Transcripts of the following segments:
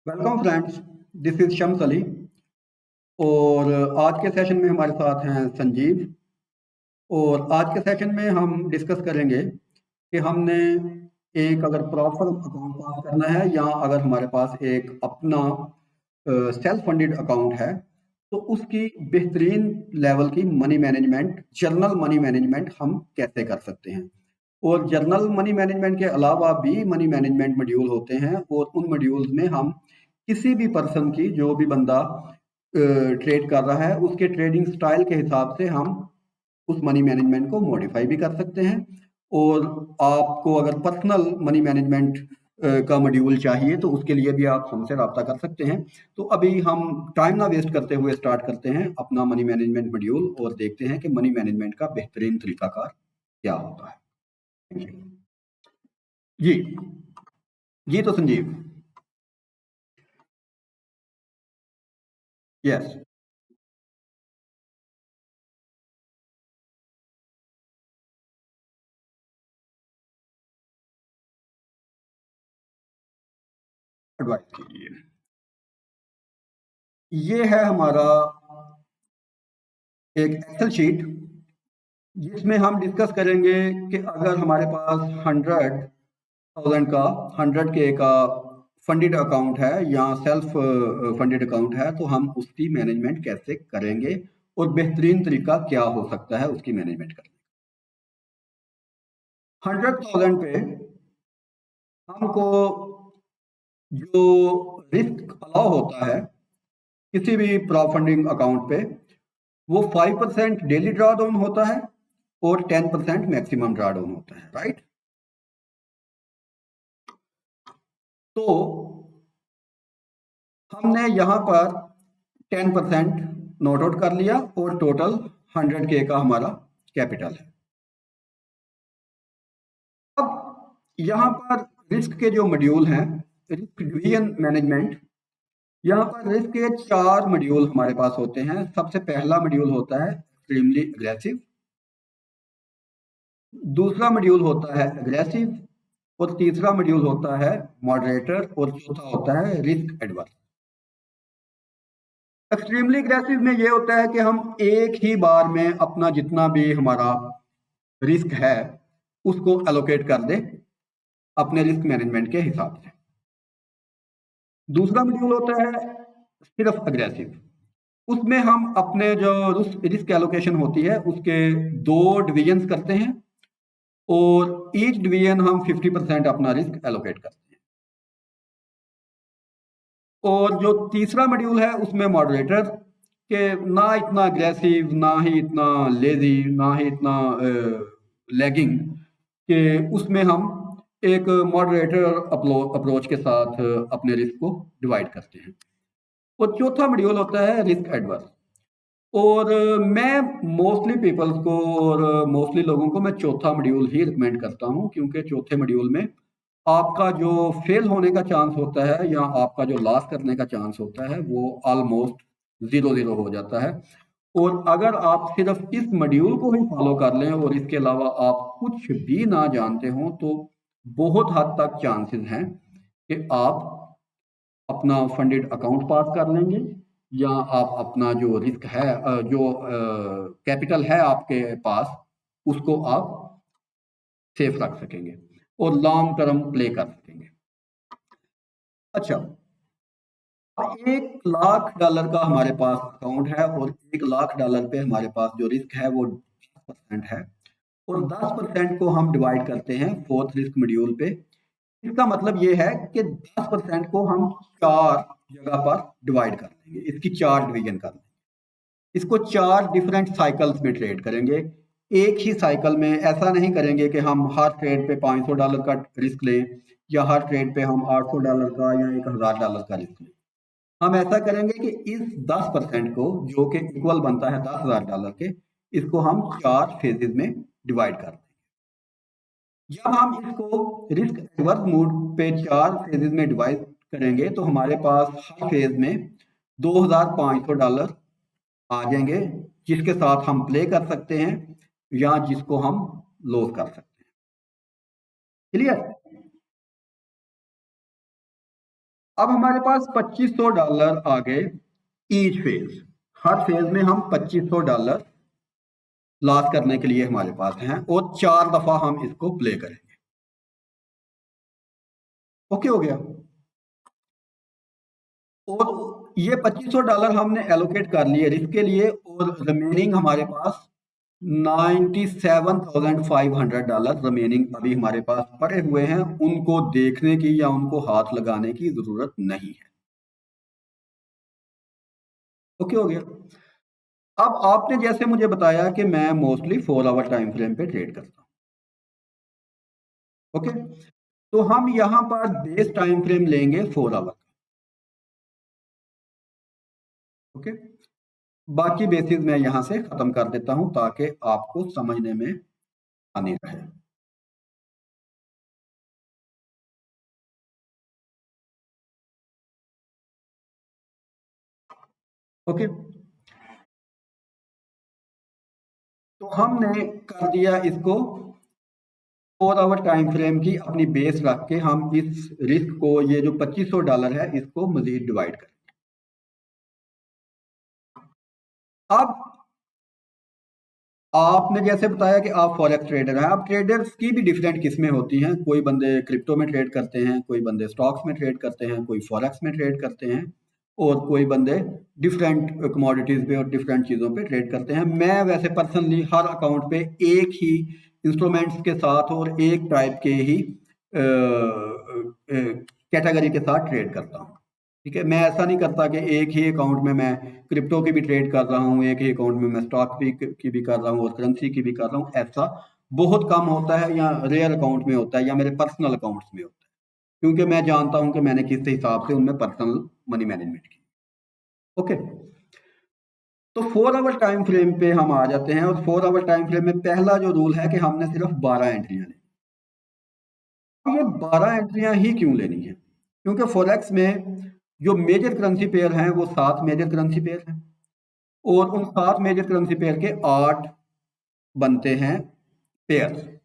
Welcome friends, this is Shams Ali. और आज के सेशन में हमारे साथ हैं संजीव। और आज के सेशन में हम डिस्कस करेंगे कि हमने एक अगर प्रॉपर अकाउंट पास करना है या अगर हमारे पास एक अपना सेल्फ फंडेड अकाउंट है तो उसकी बेहतरीन लेवल की money management, journal money management हम कैसे कर सकते हैं। और जर्नल मनी मैनेजमेंट के अलावा भी मनी मैनेजमेंट मॉड्यूल होते हैं और उन मॉड्यूल्स में हम किसी भी पर्सन की, जो भी बंदा ट्रेड कर रहा है, उसके ट्रेडिंग स्टाइल के हिसाब से हम उस मनी मैनेजमेंट को मॉडिफाई भी कर सकते हैं। और आपको अगर पर्सनल मनी मैनेजमेंट का मॉड्यूल चाहिए तो उसके लिए भी आप हमसे रब्ता कर सकते हैं। तो अभी हम टाइम ना वेस्ट करते हुए स्टार्ट करते हैं अपना मनी मैनेजमेंट मॉड्यूल और देखते हैं कि मनी मैनेजमेंट का बेहतरीन तरीकाकार क्या होता है। जी जी, तो संजीव। यस। एडवाइस कीजिए। ये है हमारा एक एक्सेल शीट जिसमें हम डिस्कस करेंगे कि अगर हमारे पास 100,000 का 100K का फंडेड अकाउंट है या सेल्फ फंडेड अकाउंट है तो हम उसकी मैनेजमेंट कैसे करेंगे और बेहतरीन तरीका क्या हो सकता है उसकी मैनेजमेंट करने का। 100,000 पे हमको जो रिस्क अलाउ होता है किसी भी प्रॉप फंडिंग अकाउंट पे, वो 5% डेली ड्रॉ डाउन होता है और 10% मैक्सिमम ड्रॉ डाउन होता है, राइट। तो हमने यहाँ पर 10% नोट आउट कर लिया और टोटल 100K का हमारा कैपिटल है। अब यहाँ पर रिस्क के जो मॉड्यूल हैं, रिस्क डिवीजन मैनेजमेंट, यहाँ पर रिस्क के 4 मॉड्यूल हमारे पास होते हैं। सबसे पहला मॉड्यूल होता है एक्सट्रीमली एग्रेसिव, दूसरा मॉड्यूल होता है एग्रेसिव, और तीसरा मॉड्यूल होता है मॉडरेटर, और चौथा होता है रिस्क एडवर्स। एक्सट्रीमली एग्रेसिव में ये होता है कि हम एक ही बार में अपना जितना भी हमारा रिस्क है उसको एलोकेट कर दें अपने रिस्क मैनेजमेंट के हिसाब से। दूसरा मॉड्यूल होता है सिर्फ एग्रेसिव, उसमें हम अपने जो रिस्क एलोकेशन होती है उसके 2 डिवीजन्स करते हैं और ईच डिवीजन हम 50% अपना रिस्क एलोकेट करते हैं। और जो तीसरा मॉड्यूल है उसमें मॉडरेटर के, ना इतना अग्रेसिव, ना ही इतना लेजी, ना ही इतना लैगिंग, कि उसमें हम एक मॉडरेटर अप्रोच के साथ अपने रिस्क को डिवाइड करते हैं। और चौथा मॉड्यूल होता है रिस्क एडवर्स। और मैं मोस्टली पीपल्स को और मोस्टली लोगों को मैं चौथा मॉड्यूल ही रिकमेंड करता हूँ, क्योंकि चौथे मॉड्यूल में आपका जो फेल होने का चांस होता है या आपका जो लॉस करने का चांस होता है वो ऑलमोस्ट 0-0 हो जाता है। और अगर आप सिर्फ इस मॉड्यूल को ही फॉलो कर लें और इसके अलावा आप कुछ भी ना जानते हो तो बहुत हद तक चांसेस हैं कि आप अपना फंडेड अकाउंट पास कर लेंगे या आप अपना जो रिस्क है, जो कैपिटल है आपके पास, उसको आप सेफ रख सकेंगे और लॉन्ग टर्म प्ले कर सकेंगे। अच्छा, 1 लाख डॉलर का हमारे पास अकाउंट है और 1 लाख डॉलर पे हमारे पास जो रिस्क है वो 10% है, और 10% को हम डिवाइड करते हैं फोर्थ रिस्क मॉड्यूल पे। इसका मतलब ये है कि 10% को हम 4 जगह पर डिवाइड कर देंगे, इसकी 4 डिवीजन कर देंगे, इसको 4 डिफरेंट साइकिल्स में ट्रेड करेंगे। एक ही साइकिल में ऐसा नहीं करेंगे कि हम हर ट्रेड पे $500 का रिस्क लें या हर ट्रेड पे हम $800 का या $1000 का रिस्क लें। हम ऐसा करेंगे कि इस 10% को, जो कि इक्वल बनता है $10,000 के, इसको हम 4 फेजेस में डिवाइड कर देंगे। जब हम इसको रिस्क एडवर्स मोड पे 4 फेजेस में डिवाइड करेंगे तो हमारे पास हर फेज में $2,500 आ जाएंगे, जिसके साथ हम प्ले कर सकते हैं या जिसको हम लॉस कर सकते हैं। क्लियर? अब हमारे पास $2500 आ गए ईच फेज। हर फेज में हम $2500 लॉस करने के लिए हमारे पास हैं और 4 दफा हम इसको प्ले करेंगे। ओके हो गया। और ये $2500 हमने एलोकेट कर लिए रिस्क के लिए और रिमेनिंग हमारे पास $97,500 रिमेनिंग अभी हमारे पास पड़े हुए हैं। उनको देखने की या उनको हाथ लगाने की जरूरत नहीं है। ओके हो गया। अब आपने जैसे मुझे बताया कि मैं मोस्टली 4 आवर टाइम फ्रेम पे ट्रेड करता हूं। ओके, तो हम यहां पर बेस टाइम फ्रेम लेंगे 4 आवर। ओके, बाकी बेसिस मैं यहां से खत्म कर देता हूं ताकि आपको समझने में आनी रहे। ओके, तो हमने कर दिया इसको 4 आवर टाइम फ्रेम की अपनी बेस रख के हम इस रिस्क को, ये जो $2500 है, इसको मजीद डिवाइड करें। अब आपने जैसे बताया कि आप फॉरेक्स ट्रेडर हैं। अब ट्रेडर्स की भी डिफरेंट किस्में होती हैं। कोई बंदे क्रिप्टो में ट्रेड करते हैं, कोई बंदे स्टॉक्स में ट्रेड करते हैं, कोई फॉरेक्स में ट्रेड करते हैं और कोई बंदे डिफरेंट कमोडिटीज पे और डिफरेंट चीज़ों पे ट्रेड करते हैं। मैं वैसे पर्सनली हर अकाउंट पे एक ही इंस्ट्रूमेंट्स के साथ और एक टाइप के ही कैटेगरी के साथ ट्रेड करता हूँ। ठीक है, मैं ऐसा नहीं करता कि एक ही अकाउंट में मैं क्रिप्टो की भी ट्रेड कर रहा हूँ, एक ही अकाउंट में मैं स्टॉक की भी कर रहा हूँ और करेंसी की भी कर रहा हूँ। ऐसा बहुत कम होता है या रेयर अकाउंट में होता है या मेरे पर्सनल अकाउंट्स में होता है, क्योंकि मैं जानता हूँ कि मैंने किस हिसाब से उनमें पर्सनल मनी मैनेजमेंट की। ओके, तो 4 आवर टाइम फ्रेम पे हम आ जाते हैं और 4 आवर टाइम फ्रेम में पहला जो रूल है कि हमने सिर्फ 12 एंट्रियां लेनी। अब ये 12 एंट्रियां ही क्यों लेनी है? क्योंकि फॉरेक्स में जो मेजर करेंसी पेयर हैं वो 7 मेजर करेंसी पेयर हैं और उन 7 मेजर करेंसी पेयर के 8 बनते हैं पेयर।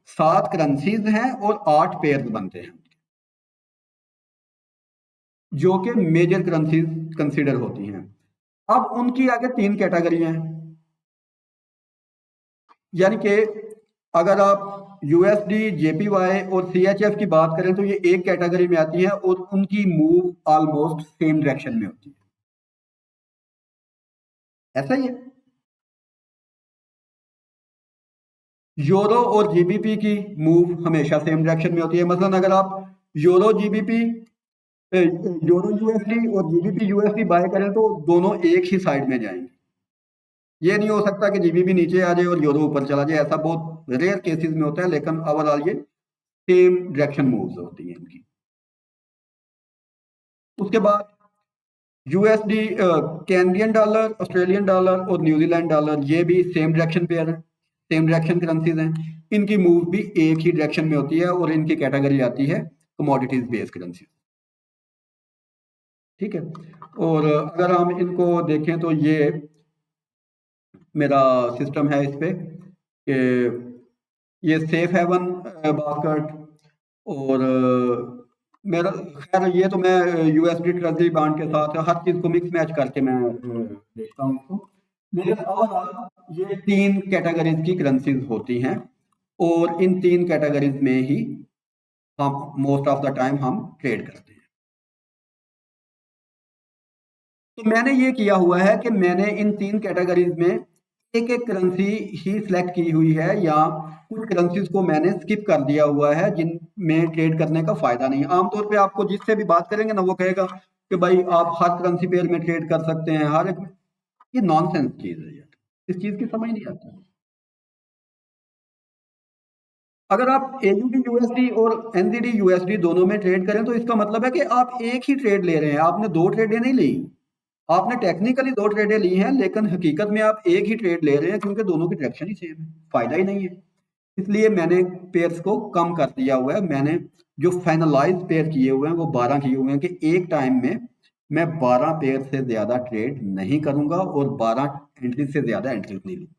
7 करेंसीज हैं और 8 पेयर बनते हैं जो कि मेजर करेंसीज कंसीडर होती हैं। अब उनकी आगे 3 कैटेगरियां हैं, यानी कि अगर आप यूएसडी, जेपीवाई और सीएचएफ की बात करें तो ये एक कैटेगरी में आती है और उनकी मूव ऑलमोस्ट सेम डायरेक्शन में होती है। ऐसा ही है। यूरो और जीबीपी की मूव हमेशा सेम डायरेक्शन में होती है। मसलन अगर आप यूरो जीबीपी यूरो यूएसडी और जीबीपी यूएसडी बाय करें तो दोनों एक ही साइड में जाएंगे। ये नहीं हो सकता कि जीबीपी नीचे आ जाए और यूरो ऊपर चला जाए, ऐसा बहुत रेयर केसेस में होता है, लेकिन ओवरऑल ये सेम डायरेक्शन मूव्स होती हैं इनकी। उसके बाद USD, Canadian dollar, Australian dollar और न्यूजीलैंड डॉलर, ये भी सेम डायरेक्शन पेयर है, सेम डायरेक्शन करेंसीज हैं। इनकी मूव भी एक ही डायरेक्शन में होती है और इनकी कैटेगरी आती है कमोडिटीज बेस्ड करेंसी। ठीक है, और अगर हम इनको देखें तो ये मेरा सिस्टम है इस पे कि ये सेफ हेवन बास्केट और मेरा, खैर ये तो मैं यूएसडी ट्रेजरी बॉन्ड के साथ हर चीज को मिक्स मैच करके मैं देखता हूँ इसको। लेकिन ओवरऑल ये 3 कैटेगरीज की करेंसीज होती हैं और इन 3 कैटेगरीज में ही हम मोस्ट ऑफ द टाइम हम ट्रेड करते हैं। तो मैंने ये किया हुआ है कि मैंने इन 3 कैटेगरीज में एक एक करेंसी ही सिलेक्ट की हुई है या कुछ करेंसीज को मैंने स्किप कर दिया हुआ है जिनमें ट्रेड करने का फायदा नहीं है। आमतौर पे आपको जिससे भी बात करेंगे ना वो कहेगा कि भाई आप हर करेंसी पेयर में ट्रेड कर सकते हैं, हर एक में। ये नॉनसेंस चीज है यार, इस चीज की समझ नहीं आती। अगर आप एयूडी यूएसडी और एनजीडी यूएसडी दोनों में ट्रेड करें तो इसका मतलब है कि आप एक ही ट्रेड ले रहे हैं, आपने 2 ट्रेडें नहीं ली। आपने टेक्निकली 2 ट्रेडें ली हैं लेकिन हकीकत में आप एक ही ट्रेड ले रहे हैं क्योंकि दोनों की डायरेक्शन ही सेम है, फायदा ही नहीं है। इसलिए मैंने पेयर्स को कम कर दिया हुआ है। मैंने जो फाइनलाइज पेयर किए हुए हैं वो 12 किए हुए हैं कि एक टाइम में मैं 12 पेयर से ज्यादा ट्रेड नहीं करूंगा और 12 एंट्री से ज्यादा एंट्रीज नहीं लूंगा।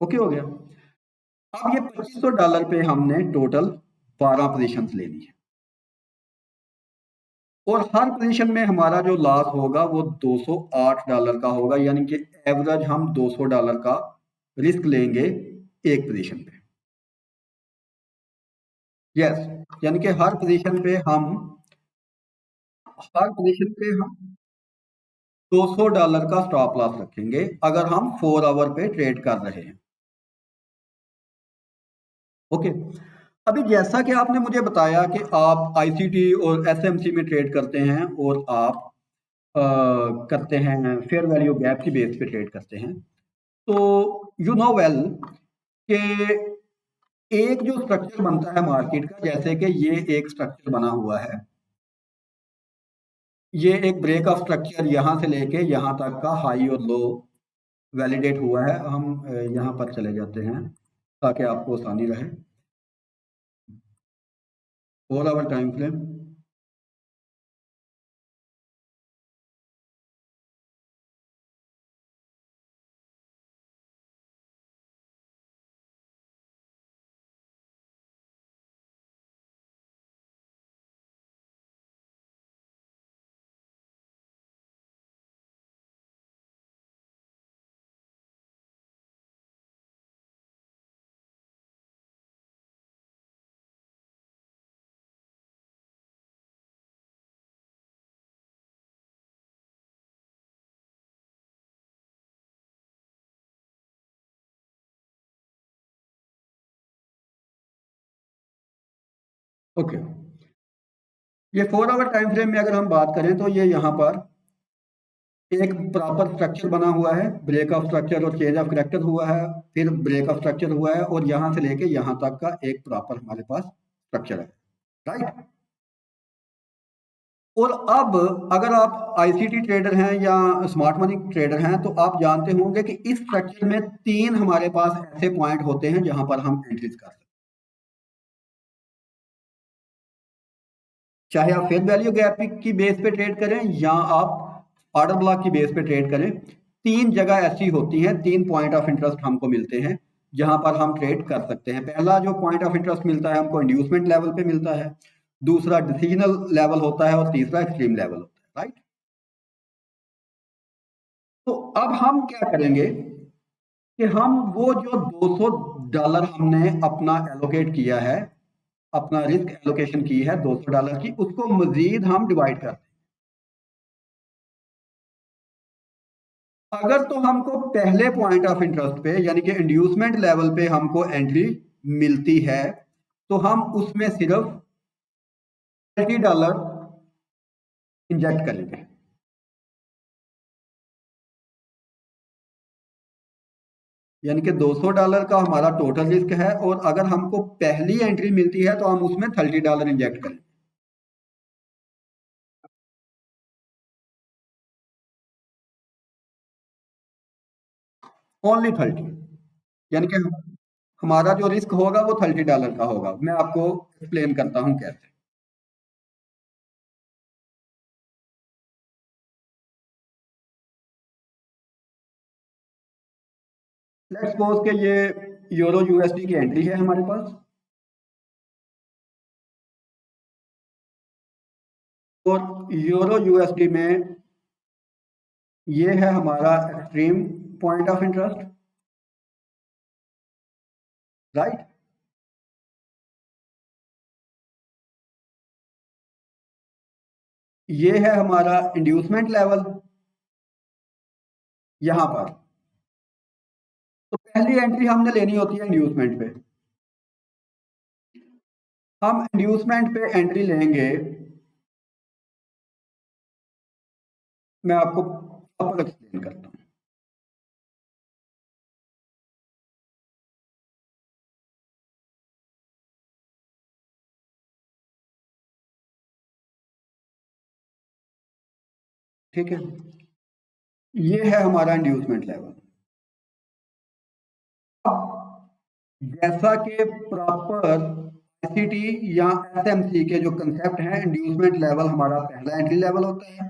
ओके हो गया। अब ये $2500 पे हमने टोटल 12 पोजीशन लेनी है और हर पोजीशन में हमारा जो लॉस होगा वो $208 का होगा, यानी कि एवरेज हम $200 का रिस्क लेंगे एक पोजीशन पे। यस, यानी कि हर पोजीशन पे हम $200 का स्टॉप लॉस रखेंगे अगर हम 4 आवर पे ट्रेड कर रहे हैं। ओके, अभी जैसा कि आपने मुझे बताया कि आप आईसीटी और एसएमसी में ट्रेड करते हैं और आप करते हैं फेयर वैल्यू गैप की बेस पे ट्रेड करते हैं, तो यू नो वेल कि एक जो स्ट्रक्चर बनता है मार्केट का, जैसे कि ये एक स्ट्रक्चर बना हुआ है, ये एक ब्रेक ऑफ स्ट्रक्चर यहाँ से लेके यहाँ तक का हाई और लो वैलिडेट हुआ है। हम यहाँ पर चले जाते हैं ताकि आपको आसानी रहे। 4 आवर टाइम फ्रेम, ओके। ये 4 आवर टाइम फ्रेम में अगर हम बात करें तो ये यहाँ पर एक प्रॉपर स्ट्रक्चर बना हुआ है, ब्रेक ऑफ स्ट्रक्चर और चेंज ऑफ करैक्टर हुआ है, फिर ब्रेक ऑफ स्ट्रक्चर हुआ है और यहाँ से लेके यहाँ तक का एक प्रॉपर हमारे पास स्ट्रक्चर है, राइट। और अब अगर आप आईसीटी ट्रेडर हैं या स्मार्ट मनी ट्रेडर हैं तो आप जानते होंगे कि इस स्ट्रक्चर में 3 हमारे पास ऐसे पॉइंट होते हैं जहां पर हम एंट्रीज कर सकते हैं। चाहे आप फेयर वैल्यू गैप की बेस पे ट्रेड करें या आप ऑर्डर ब्लॉक की बेस पे ट्रेड करें, 3 जगह ऐसी होती हैं, 3 पॉइंट ऑफ इंटरेस्ट हमको मिलते हैं जहां पर हम ट्रेड कर सकते हैं। पहला जो पॉइंट ऑफ इंटरेस्ट मिलता है हमको इंड्यूसमेंट लेवल पे मिलता है, दूसरा डिसीजनल लेवल होता है और तीसरा एक्सट्रीम लेवल होता है, राइट। तो अब हम क्या करेंगे कि हम वो जो $200 हमने अपना एलोकेट किया है, अपना रिस्क एलोकेशन की है $200 की, उसको मजीद हम डिवाइड कर दें। अगर तो हमको पहले पॉइंट ऑफ इंटरेस्ट पे यानी कि इंड्यूसमेंट लेवल पे हमको एंट्री मिलती है तो हम उसमें सिर्फ $30 इंजेक्ट करेंगे। यानी कि $200 का हमारा टोटल रिस्क है और अगर हमको पहली एंट्री मिलती है तो हम उसमें $30 इंजेक्ट करें। ओनली 30, यानी कि हमारा जो रिस्क होगा वो $30 का होगा। मैं आपको एक्सप्लेन करता हूं कैसे। लेट्स सपोज के ये यूरो यूएसडी की एंट्री है हमारे पास और यूरो यूएसडी में ये है हमारा extreme point of interest, right. ये है हमारा इंड्यूसमेंट लेवल यहां पर। तो पहली एंट्री हमने लेनी होती है इंड्यूसमेंट पे। हम इंड्यूसमेंट पे एंट्री लेंगे, मैं आपको प्रॉपर एक्सप्लेन करता हूं। ठीक है, ये है हमारा इंड्यूसमेंट लेवल। जैसा कि प्रॉपर आईसीटी या एसएमसी के जो कंसेप्ट हैं, इंड्यूसमेंट लेवल हमारा पहला एंट्री लेवल होता है।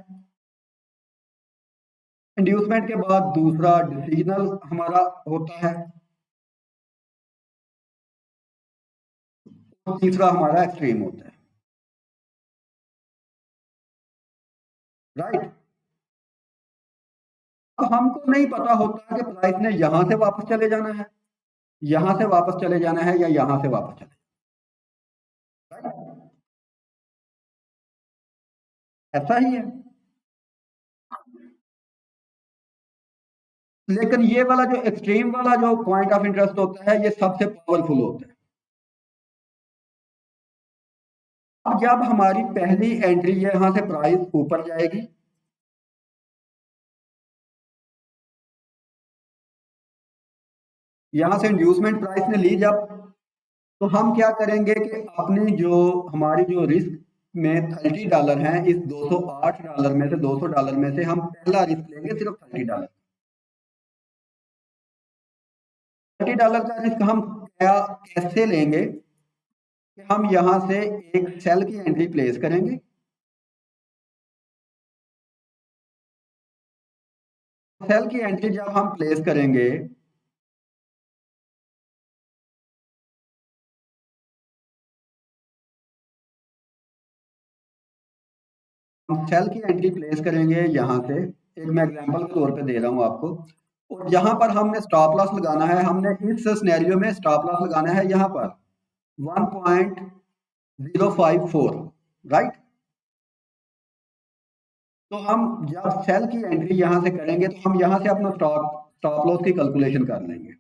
इंड्यूसमेंट के बाद दूसरा डिसीजनल हमारा होता है तो तीसरा हमारा एक्सट्रीम होता है, राइट। अब हमको नहीं पता होता कि प्राइस ने यहां से वापस चले जाना है, यहां से वापस चले जाना है, या यहां से वापस चले, राइट। ऐसा ही है। लेकिन ये वाला जो एक्सट्रीम वाला जो पॉइंट ऑफ इंटरेस्ट होता है, ये सबसे पावरफुल होता है। अब जब हमारी पहली एंट्री यहां से प्राइस ऊपर जाएगी, यहां से इंड्यूसमेंट प्राइस ने ली जब, तो हम क्या करेंगे कि अपनी जो हमारी जो रिस्क में $30 है, इस $208 में से, $200 में से हम पहला रिस्क लेंगे सिर्फ $30। $30 का रिस्क हम क्या कैसे लेंगे कि हम यहां से एक सेल की एंट्री प्लेस करेंगे, सेल की एंट्री जब हम प्लेस करेंगे, हम सेल की एंट्री प्लेस करेंगे यहां से, एक मैं एग्जांपल के तौर पे दे रहा हूं आपको, और यहां पर हमने स्टॉप लॉस लगाना है, हमने इस सिनेरियो में स्टॉप लॉस लगाना है यहां पर 1.054, राइट। तो हम जब सेल की एंट्री यहां से करेंगे, तो हम यहां से अपना स्टॉप स्टॉप लॉस की कैलकुलेशन कर लेंगे।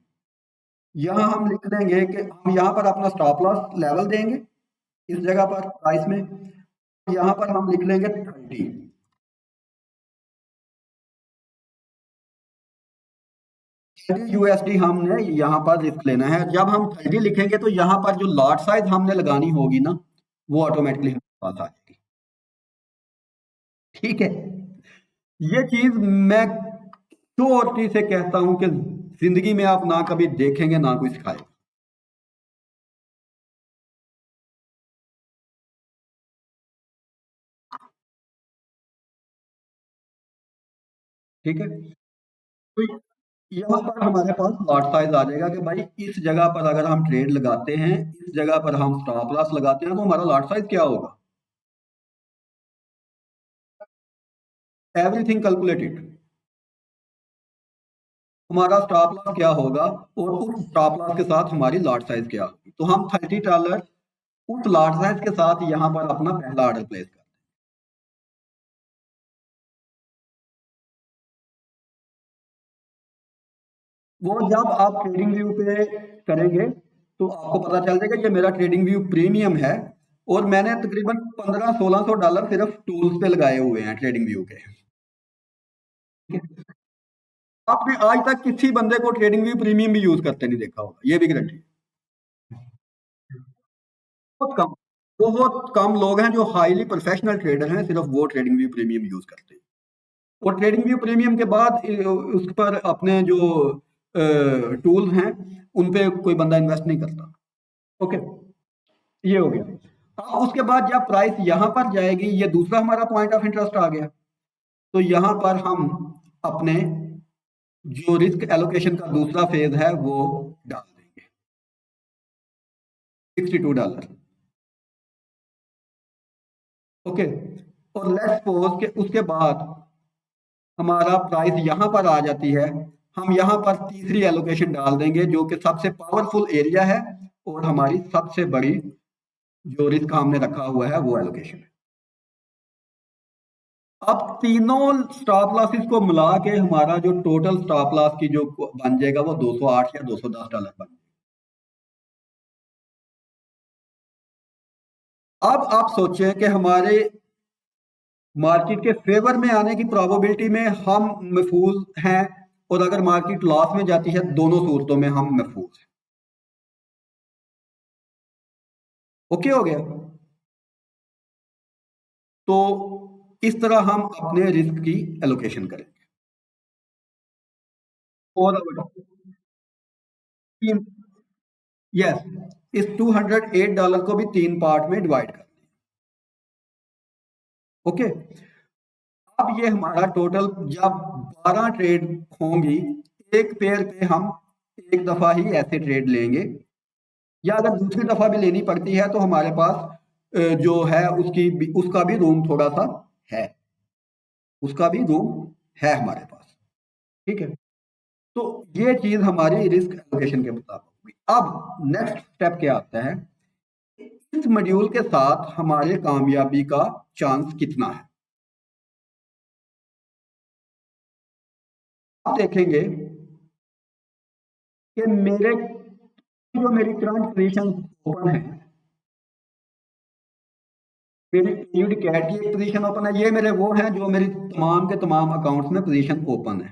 यहां हम लिख देंगे कि हम यहां पर अपना स्टॉप लॉस लेवल देंगे इस जगह पर प्राइस में, यहां पर हम लिख लेंगे 30 यूएसडी हमने यहाँ पर रिस्क लेना है। जब हम 30 लिखेंगे तो यहाँ पर जो लॉट साइज हमने लगानी होगी ना, वो ऑटोमेटिकली हमारे पास आ जाएगी, ठीक है। ये चीज मैं श्योरिटी से कहता हूं कि जिंदगी में आप ना कभी देखेंगे ना कोई सिखाएगा, ठीक है। तो यहाँ पर हमारे पास लॉट साइज आ जाएगा कि भाई इस जगह पर अगर हम ट्रेड लगाते हैं, इस जगह पर हम स्टॉप लॉस लगाते हैं, तो हमारा लॉट साइज क्या होगा, एवरीथिंग कैलकुलेटेड, हमारा स्टॉप लॉस क्या होगा, और उस स्टॉप लॉस के साथ हमारी लॉट साइज क्या होगी। तो हम $30 उस लॉट साइज के साथ यहाँ पर अपना पहला ऑर्डर प्लेस कर, वो जब आप ट्रेडिंग व्यू पे करेंगे तो आपको पता चल जाएगा ये मेरा ट्रेडिंग व्यू प्रीमियम है, और मैंने तकरीबन $1500-1600 सिर्फ टूल्स पे लगाए हुए हैं ट्रेडिंग व्यू के। आपने आज तक किसी बंदे को ट्रेडिंग व्यू प्रीमियम भी यूज करते नहीं देखा होगा, ये भी गारंटी। बहुत कम, बहुत कम लोग हैं जो हाईली प्रोफेशनल ट्रेडर हैं, सिर्फ वो ट्रेडिंग व्यू प्रीमियम यूज करते हैं। और ट्रेडिंग व्यू प्रीमियम के बाद उस पर अपने जो टूल्स हैं उन पे कोई बंदा इन्वेस्ट नहीं करता, ओके। ये हो गया। अब उसके बाद जब प्राइस यहां पर जाएगी, ये दूसरा हमारा पॉइंट ऑफ इंटरेस्ट आ गया, तो यहां पर हम अपने जो रिस्क एलोकेशन का दूसरा फेज है वो डाल देंगे, $62, ओके। और लेट्स सपोज के उसके बाद हमारा प्राइस यहां पर आ जाती है, हम यहां पर तीसरी एलोकेशन डाल देंगे जो कि सबसे पावरफुल एरिया है, और हमारी सबसे बड़ी जो रिस्क हमने रखा हुआ है वो एलोकेशन है। अब तीनों स्टॉप लॉसेस को मिला के हमारा जो टोटल स्टॉप लॉस की जो बन जाएगा वो 208 या $210 बन जाएगा। अब आप सोचें कि हमारे मार्केट के फेवर में आने की प्रोबेबिलिटी में हम महफूज हैं, और अगर मार्केट लॉस में जाती है, दोनों सूरतों में हम महफूज हैं, ओके हो गया। तो इस तरह हम अपने रिस्क की एलोकेशन करेंगे। और तीन, यस, इस $208 को भी तीन पार्ट में डिवाइड कर, ओके। अब ये हमारा टोटल जब 12 ट्रेड होंगी, एक पेयर पे हम एक दफा ही ऐसे ट्रेड लेंगे, या अगर दूसरी दफ़ा भी लेनी पड़ती है तो हमारे पास जो है उसका भी रूम थोड़ा सा है, उसका भी रूम है हमारे पास। ठीक है, तो ये चीज हमारी रिस्क एलोकेशन के मुताबिक हुई। अब नेक्स्ट स्टेप क्या आता है, इस मॉड्यूल के साथ हमारे कामयाबी का चांस कितना है। आप देखेंगे कि मेरी करंट पोजीशन ओपन है, मेरी यूडी कैट की एक पोजीशन ओपन है, ये मेरे वो हैं जो मेरी तमाम के तमाम अकाउंट्स में पोजीशन ओपन है।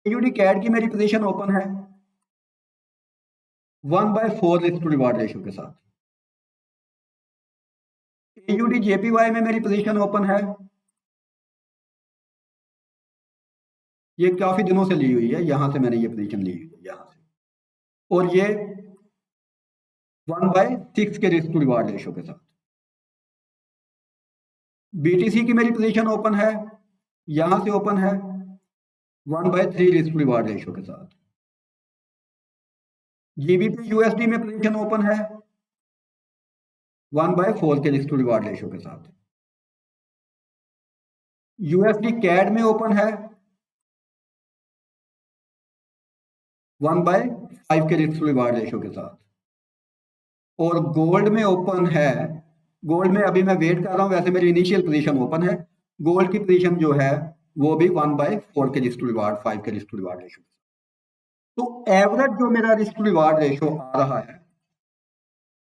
यूडी कैट की मेरी पोजीशन ओपन है 1/4 रिस्क टू रिवार्ड रेशियो के साथ। यूडी जेपीवाई में मेरी पोजीशन ओपन है, ये काफी दिनों से ली हुई है, यहां से मैंने ये पोजीशन ली हुई है यहां से, और ये 1/6 के रिस्क टू रिवार्ड रेशियो के साथ। बीटीसी की मेरी पोजीशन ओपन है, यहां से ओपन है 1/3 रिस्क टू रिवार्ड रेशियो के साथ। जीबीपी यूएसडी में पोजीशन ओपन है 1/4 के रिस्क टू रिवार्ड रेशियो के साथ। यूएसडी कैड में ओपन है 1/5 के रिस्क टू रिवार्ड रेशियो के साथ। और गोल्ड में ओपन है, गोल्ड में अभी मैं वेट कर रहा हूं, वैसे मेरी इनिशियल पोजीशन ओपन है, गोल्ड की पोजीशन जो है वो भी 1/4 के रिस्क टू रिवार्ड 5 के रिस्क टू रिवार्ड रेशियो। तो एवरेज जो मेरा रिस्क टू रिवार्ड रेशियो आ रहा है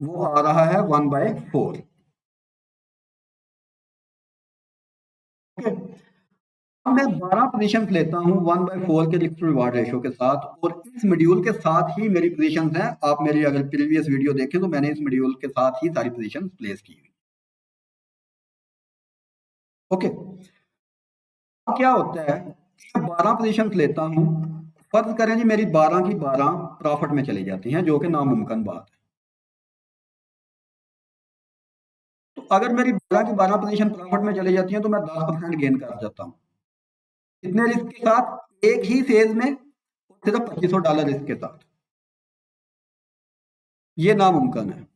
वो आ रहा है 1/4। ओके, अब मैं 12 पोजीशन लेता हूं 1/4 के रिस्क टू रिवार्ड रेशियो के साथ, और इस मॉड्यूल के साथ ही मेरी पोजीशन हैं। आप मेरी अगर प्रीवियस वीडियो देखें तो मैंने इस मॉड्यूल के साथ ही सारी पोजीशन प्लेस की हुई। ओके, अब क्या होता है, मैं 12 पोजीशन लेता हूं, फर्ज करें जी मेरी 12 की 12 प्रॉफिट में चली जाती हैं, जो कि नामुमकिन बात है। तो अगर मेरी 12 की 12 पोजीशन प्रॉफिट में चली जाती हैं तो मैं 10% गेन कर जाता हूं। कितने रिस्क के साथ? एक ही फेज में सिर्फ $2500 रिस्क के साथ। ये नामुमकिन है,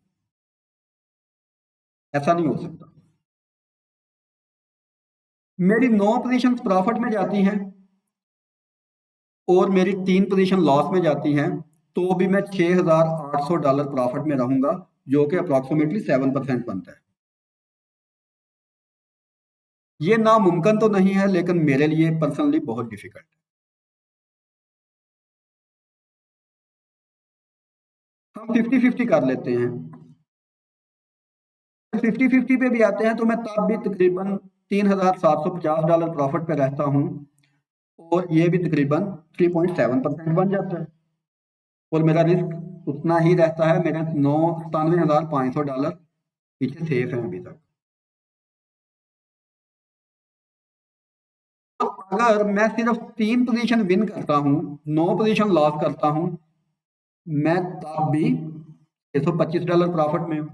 ऐसा नहीं हो सकता। मेरी 9 पोजीशन प्रॉफिट में जाती हैं और मेरी 3 पोजीशन लॉस में जाती हैं, तो भी मैं $6800 प्रॉफिट में रहूंगा, जो कि अप्रोक्सीमेटली 7% बनता है। ये नामुमकिन तो नहीं है, लेकिन मेरे लिए पर्सनली बहुत डिफिकल्ट है। हम 50-50 कर लेते हैं, 50-50 पे भी आते हैं तो मैं तब भी तकरीबन $3750 प्रॉफिट पे रहता हूं, और ये भी तकरीबन 3.7% बन जाता है, और मेरा रिस्क उतना ही रहता है, मेरे 97,500 पीछे सेफ है अभी तक। तो अगर मैं सिर्फ 3 पोजीशन विन करता हूं, 9 पोजीशन लॉस करता हूं, मैं तब भी $625 प्रॉफिट में हूं।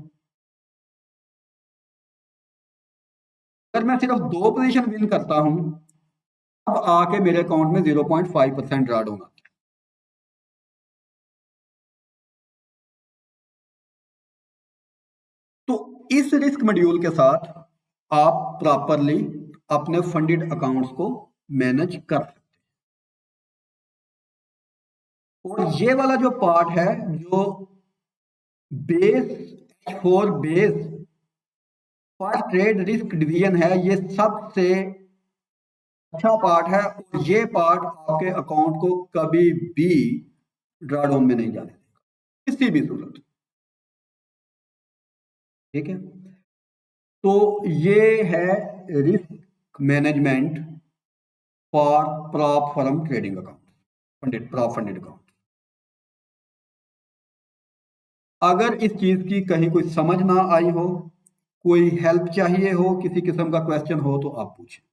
अगर मैं सिर्फ 2 पोजीशन विन करता हूं, अब आके मेरे अकाउंट में 0.5% ड्रा डाउन आता है। तो इस रिस्क मॉड्यूल के साथ आप प्रॉपरली अपने फंडेड अकाउंट्स को मैनेज कर सकते हैं। और ये वाला जो पार्ट है, जो बेस फॉर बेस पर ट्रेड रिस्क डिवीजन है, ये सबसे अच्छा पार्ट है, और ये पार्ट आपके अकाउंट को कभी भी ड्रॉडाउन में नहीं जाने देगा किसी भी सूरत। ठीक है, तो ये है risk management for prop firm trading account, funded prop funded account. अगर इस चीज की कहीं कोई समझ ना आई हो, कोई हेल्प चाहिए हो, किसी किस्म का क्वेश्चन हो, तो आप पूछें।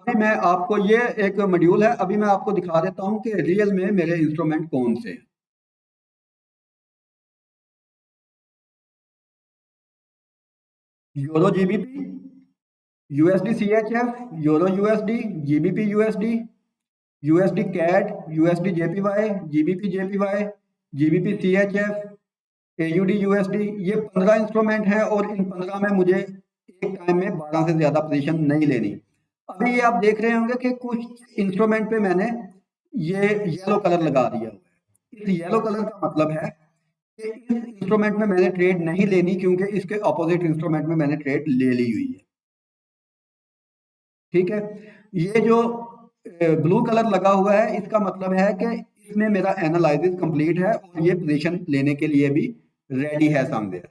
अभी मैं आपको ये एक मॉड्यूल है, अभी मैं आपको दिखा देता हूं कि रियल में मेरे इंस्ट्रूमेंट कौन से हैं। Euro GBP, USD CHF, euro USD, GBP USD, USD CAD, USD JPY, GBP JPY, GBP CHF, AUD USD, ये 15 इंस्ट्रूमेंट हैं और इन 15 में मुझे एक टाइम में 12 से ज्यादा पोजीशन नहीं लेनी। अभी ये आप देख रहे होंगे कि कुछ इंस्ट्रूमेंट पे मैंने ये येलो कलर लगा दिया हुआ है। इस येलो कलर का मतलब है कि इस इंस्ट्रूमेंट में मैंने ट्रेड नहीं लेनी, क्योंकि इसके ऑपोजिट इंस्ट्रूमेंट में मैंने ट्रेड ले ली हुई है। ठीक है, ये जो ब्लू कलर लगा हुआ है इसका मतलब है कि इसमें मेरा एनालिसिस कंप्लीट है और ये पोजीशन लेने के लिए भी रेडी है समवेयर।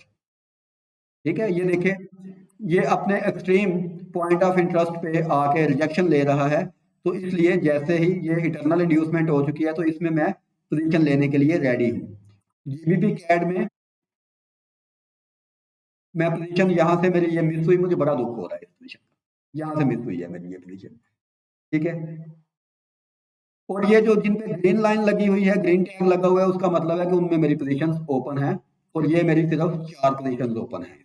ठीक है, ये देखिए, ये अपने एक्सट्रीम पॉइंट ऑफ इंटरेस्ट पे आके रिजेक्शन ले रहा है, तो इसलिए जैसे ही ये इटरनल इंड्यूसमेंट हो चुकी है तो इसमें मैं पोजीशन लेने के लिए रेडी हूँ। जीबीपी कैड में मैं पोजीशन यहाँ से मेरी ये मिस हुई, मुझे बड़ा दुख हो रहा है इस पोजीशन का, यहाँ से मिस हुई है मेरी ये पोजीशन। ठीक है, और ये जो जिन पे ग्रीन लाइन लगी हुई है, ग्रीन टैग लगा हुआ है, उसका मतलब है कि उनमें मेरी पोजीशंस ओपन है और ये मेरी सिर्फ 4 पोजीशंस ओपन है।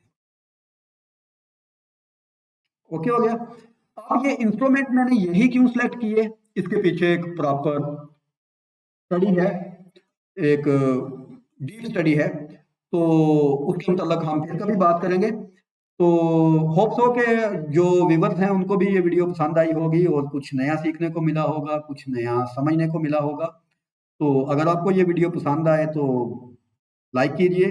ओके हो गया। अब ये इंस्ट्रूमेंट मैंने यही क्यों सिलेक्ट किए, इसके पीछे एक प्रॉपर स्टडी है, एक डीप स्टडी है, तो उसके मतलब हम फिर कभी बात करेंगे। तो होप सो के जो व्यूवर्स हैं उनको भी ये वीडियो पसंद आई होगी और कुछ नया सीखने को मिला होगा, कुछ नया समझने को मिला होगा। तो अगर आपको ये वीडियो पसंद आए तो लाइक कीजिए,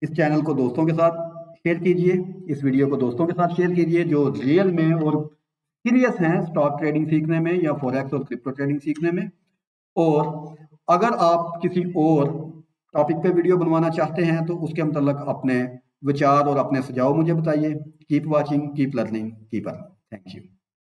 इस चैनल को दोस्तों के साथ शेयर कीजिए, इस वीडियो को दोस्तों के साथ शेयर कीजिए जो रियल में और सीरियस हैं स्टॉक ट्रेडिंग सीखने में या फॉरेक्स और क्रिप्टो ट्रेडिंग सीखने में। और अगर आप किसी और टॉपिक पे वीडियो बनवाना चाहते हैं तो उसके मतलब अपने विचार और अपने सुझाव मुझे बताइए। Keep watching, keep learning, keep earning. Thank you.